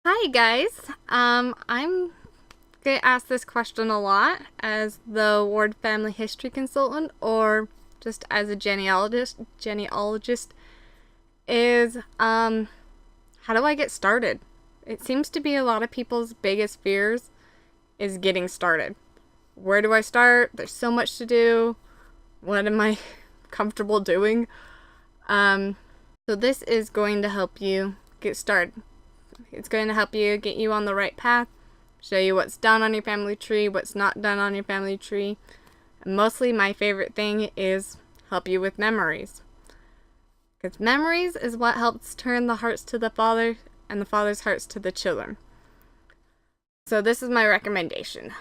Hi guys. I'm get asked this question a lot as the Ward family history consultant or just as a genealogist is how do I get started? It seems to be a lot of people's biggest fears is getting started. Where do I start? There's so much to do. What am I comfortable doing? Um so this is going to help you get started. It's going to help you get you on the right path, show you what's done on your family tree, what's not done on your family tree. And mostly my favorite thing is help you with memories. Because memories is what helps turn the hearts to the father and the father's hearts to the children. So this is my recommendation.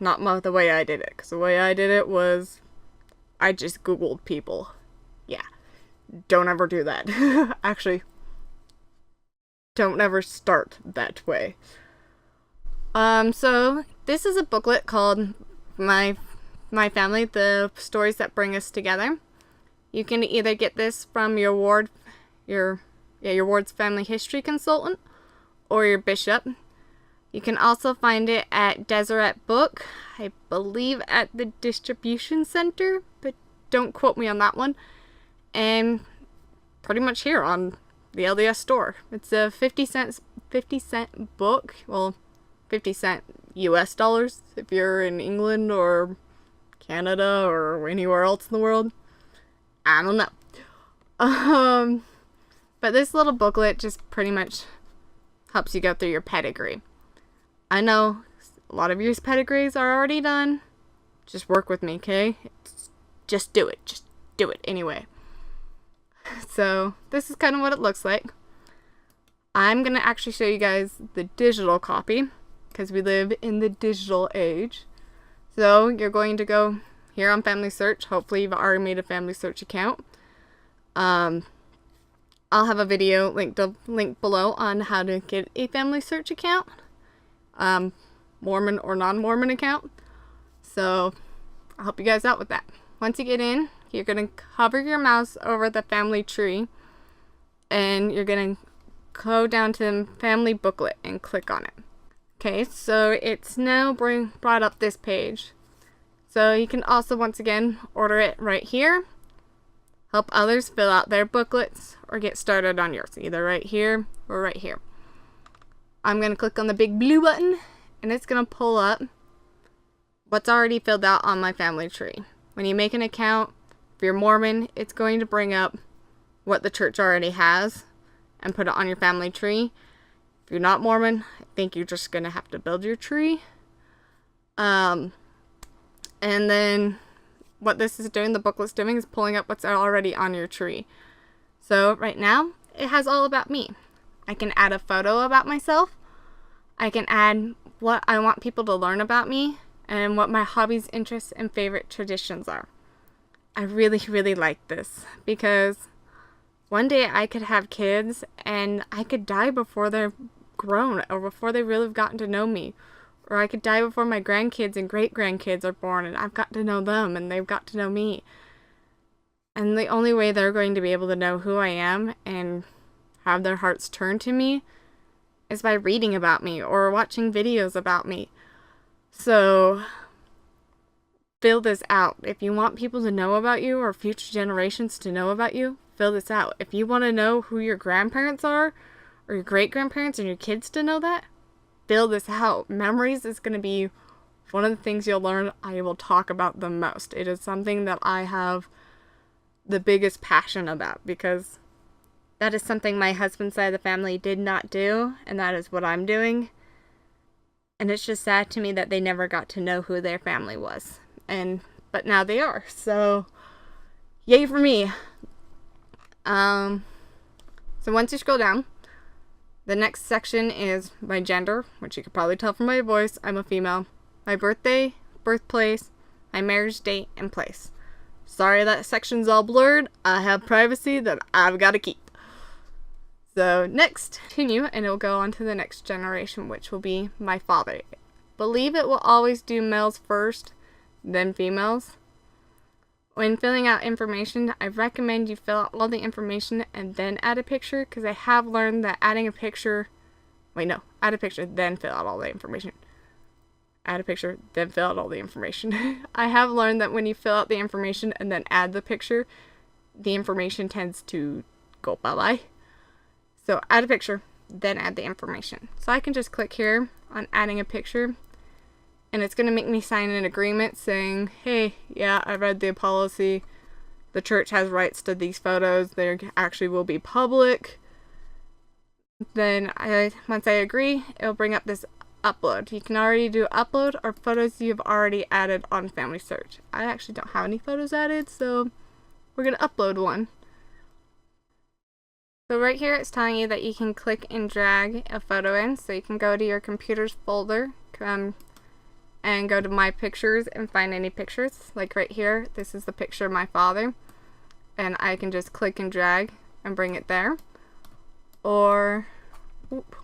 Not the way I did it. Because the way I did it was I just Googled people. Yeah. Don't ever do that. Actually, don't ever start that way. So this is a booklet called My Family, the Stories That Bring Us Together. You can either get this from your ward's family history consultant or your bishop. You can also find it at Deseret Book, I believe at the distribution center, but don't quote me on that one. And pretty much here on the LDS store. It's a 50 cent book. Well, 50 cent US dollars if you're in England or Canada or anywhere else in the world. I don't know. But this little booklet just pretty much helps you go through your pedigree. I know a lot of your pedigrees are already done. Just work with me, okay? Just do it. Just do it anyway. So this is kind of what it looks like. I'm going to actually show you guys the digital copy because we live in the digital age. So you're going to go here on Family Search. Hopefully you've already made a Family Search account. I'll have a video linked below on how to get a Family Search account. Mormon or non-Mormon account. So I'll help you guys out with that. Once you get in, you're going to hover your mouse over the family tree and you're going to go down to the family booklet and click on it. Okay, so it's now brought up this page. So you can also, once again, order it right here. Help others fill out their booklets or get started on yours, either right here or right here. I'm going to click on the big blue button and it's going to pull up what's already filled out on my family tree. When you make an account, if you're Mormon, it's going to bring up what the church already has and put it on your family tree. If you're not Mormon, I think you're just going to have to build your tree. And then what this is doing, the booklet's doing, is pulling up what's already on your tree. So right now, it has all about me. I can add a photo about myself. I can add what I want people to learn about me and what my hobbies, interests, and favorite traditions are. I really, really like this because one day I could have kids and I could die before they're grown or before they really have gotten to know me. Or I could die before my grandkids and great-grandkids are born and I've got to know them and they've got to know me. And the only way they're going to be able to know who I am and have their hearts turn to me is by reading about me or watching videos about me. So fill this out. If you want people to know about you or future generations to know about you, fill this out. If you want to know who your grandparents are or your great-grandparents and your kids to know that, fill this out. Memories is going to be one of the things you'll learn I will talk about the most. It is something that I have the biggest passion about because that is something my husband's side of the family did not do, and that is what I'm doing. And it's just sad to me that they never got to know who their family was. But now they are. So yay for me. So once you scroll down, the next section is my gender, which you could probably tell from my voice. I'm a female. My birthday, birthplace, my marriage date, and place. Sorry that section's all blurred. I have privacy that I've got to keep. So next, continue, and it'll go on to the next generation, which will be my father. Believe it will always do males first, then females. When filling out information, I recommend you fill out all the information and then add a picture because I have learned that adding a picture Wait, no. Add a picture, then fill out all the information. Add a picture, then fill out all the information. I have learned that when you fill out the information and then add the picture, the information tends to go bye-bye. So add a picture, then add the information. So I can just click here on adding a picture, and it's going to make me sign an agreement saying, hey, yeah, I read the policy. The church has rights to these photos. They actually will be public. Then once I agree, it'll bring up this upload. You can already do upload or photos you've already added on Family Search. I actually don't have any photos added, so we're going to upload one. So right here it's telling you that you can click and drag a photo in. So you can go to your computer's folder and go to My Pictures and find any pictures. Like right here, this is the picture of my father. And I can just click and drag and bring it there. Or,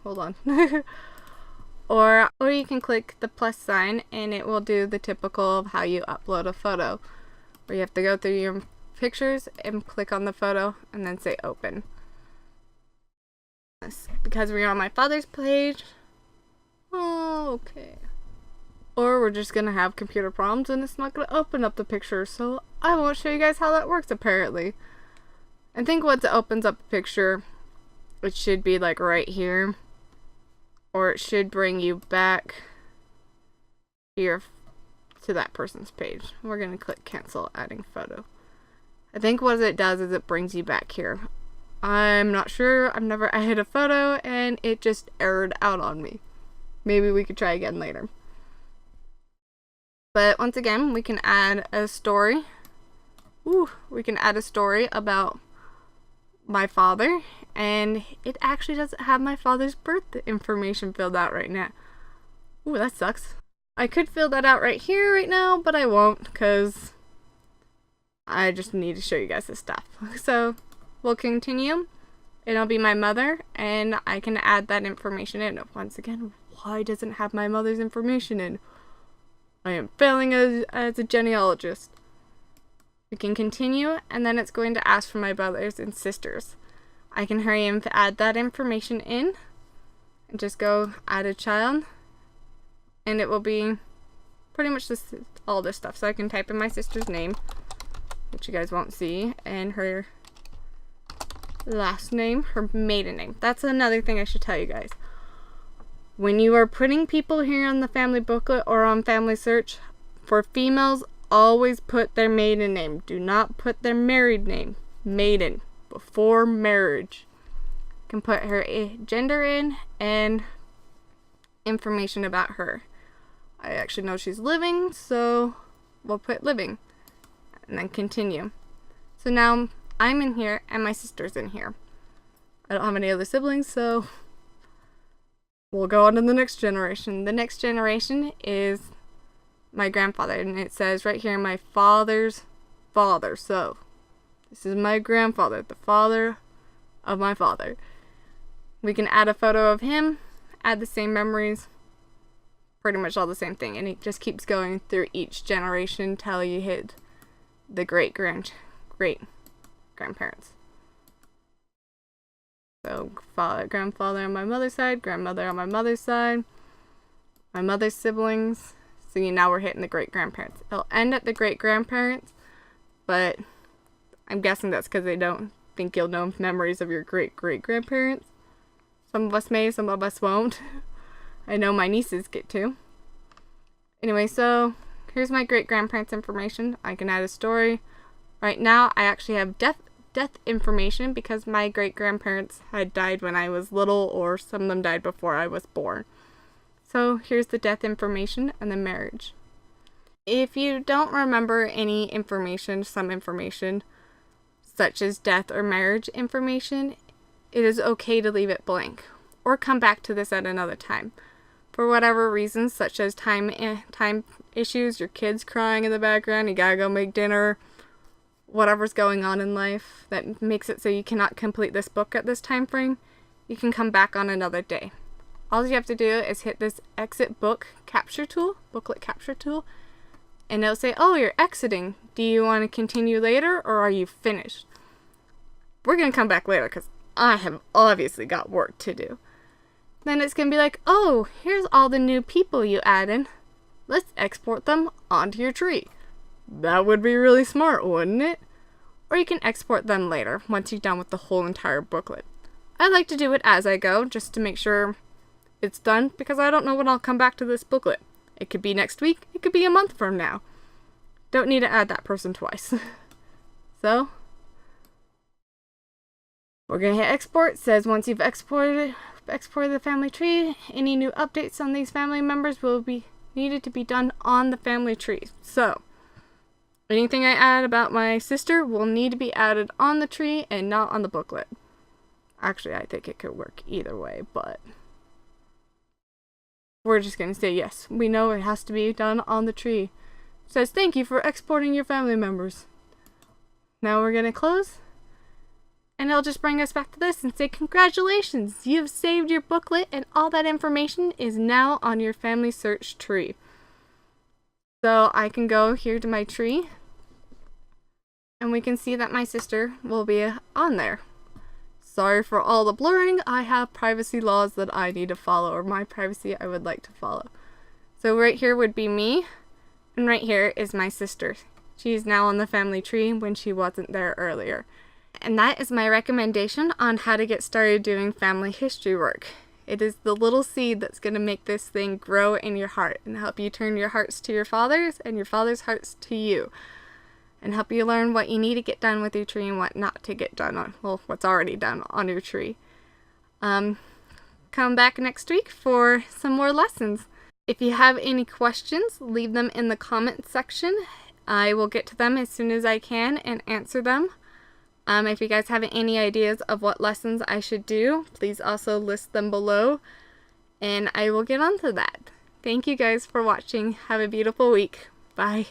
hold on. or you can click the plus sign and it will do the typical of how you upload a photo. Where you have to go through your pictures and click on the photo and then say open. Because we're on my father's page. Oh, okay. Or we're just gonna have computer problems and it's not gonna open up the picture, so I won't show you guys how that works apparently. I think once it opens up a picture, it should be like right here, or it should bring you back here to that person's page. We're gonna click cancel adding photo. I think what it does is it brings you back here. I'm not sure. I've never added a photo and it just errored out on me. Maybe we could try again later. But once again, we can add a story. We can add a story about my father, and it actually doesn't have my father's birth information filled out right now. Ooh, that sucks. I could fill that out right here, right now, but I won't, because I just need to show you guys this stuff. So we'll continue. It'll be my mother, and I can add that information in. Once again, why doesn't it have my mother's information in? I am failing as a genealogist. We can continue, and then it's going to ask for my brothers and sisters. I can hurry and add that information in, and just go add a child, and it will be pretty much all this stuff. So I can type in my sister's name, which you guys won't see, and her last name, her maiden name. That's another thing I should tell you guys. When you are putting people here on the family booklet or on Family Search, for females, always put their maiden name. Do not put their married name. Maiden. Before marriage. You can put her gender in and information about her. I actually know she's living, so we'll put living. And then continue. So now I'm in here and my sister's in here. I don't have any other siblings, so we'll go on to the next generation. The next generation is my grandfather, and it says right here, my father's father. So this is my grandfather, the father of my father. We can add a photo of him, add the same memories, pretty much all the same thing, and it just keeps going through each generation till you hit the great grandparents. So grandfather on my mother's side, grandmother on my mother's side, my mother's siblings. So now we're hitting the great grandparents. It'll end at the great grandparents, but I'm guessing that's because they don't think you'll know memories of your great grandparents. Some of us may, some of us won't. I know my nieces get to. Anyway, so here's my great grandparents information. I can add a story. Right now, I actually have death information because my great grandparents had died when I was little, or some of them died before I was born. So here's the death information and the marriage. If you don't remember any information, some information, such as death or marriage information, it is okay to leave it blank or come back to this at another time. For whatever reasons, such as time issues, your kid's crying in the background, you gotta go make dinner, whatever's going on in life that makes it so you cannot complete this book at this time frame, you can come back on another day. All you have to do is hit this exit booklet capture tool, and it'll say, oh, you're exiting. Do you want to continue later, or are you finished? We're going to come back later because I have obviously got work to do. then it's going to be like, oh, here's all the new people you added. Let's export them onto your tree. That would be really smart, wouldn't it? Or you can export them later, once you're done with the whole entire booklet. I like to do it as I go, just to make sure it's done, because I don't know when I'll come back to this booklet. It could be next week, it could be a month from now. Don't need to add that person twice. So, we're going to hit export. It says once you've exported the family tree, any new updates on these family members will be needed to be done on the family tree. So, anything I add about my sister will need to be added on the tree and not on the booklet. Actually, I think it could work either way, but we're just going to say yes. We know it has to be done on the tree. It says, thank you for exporting your family members. Now we're going to close. And it'll just bring us back to this and say, congratulations, you've saved your booklet and all that information is now on your family search tree. So I can go here to my tree and we can see that my sister will be on there. Sorry for all the blurring, I have privacy laws that I need to follow, or my privacy I would like to follow. So right here would be me, and right here is my sister. She's now on the family tree when she wasn't there earlier. And that is my recommendation on how to get started doing family history work. It is the little seed that's going to make this thing grow in your heart and help you turn your hearts to your fathers and your fathers' hearts to you. And help you learn what you need to get done with your tree and what not to get done on, well, what's already done on your tree. Come back next week for some more lessons. If you have any questions, leave them in the comment section. I will get to them as soon as I can and answer them. If you guys have any ideas of what lessons I should do, please also list them below, and I will get on to that. Thank you guys for watching. Have a beautiful week. Bye.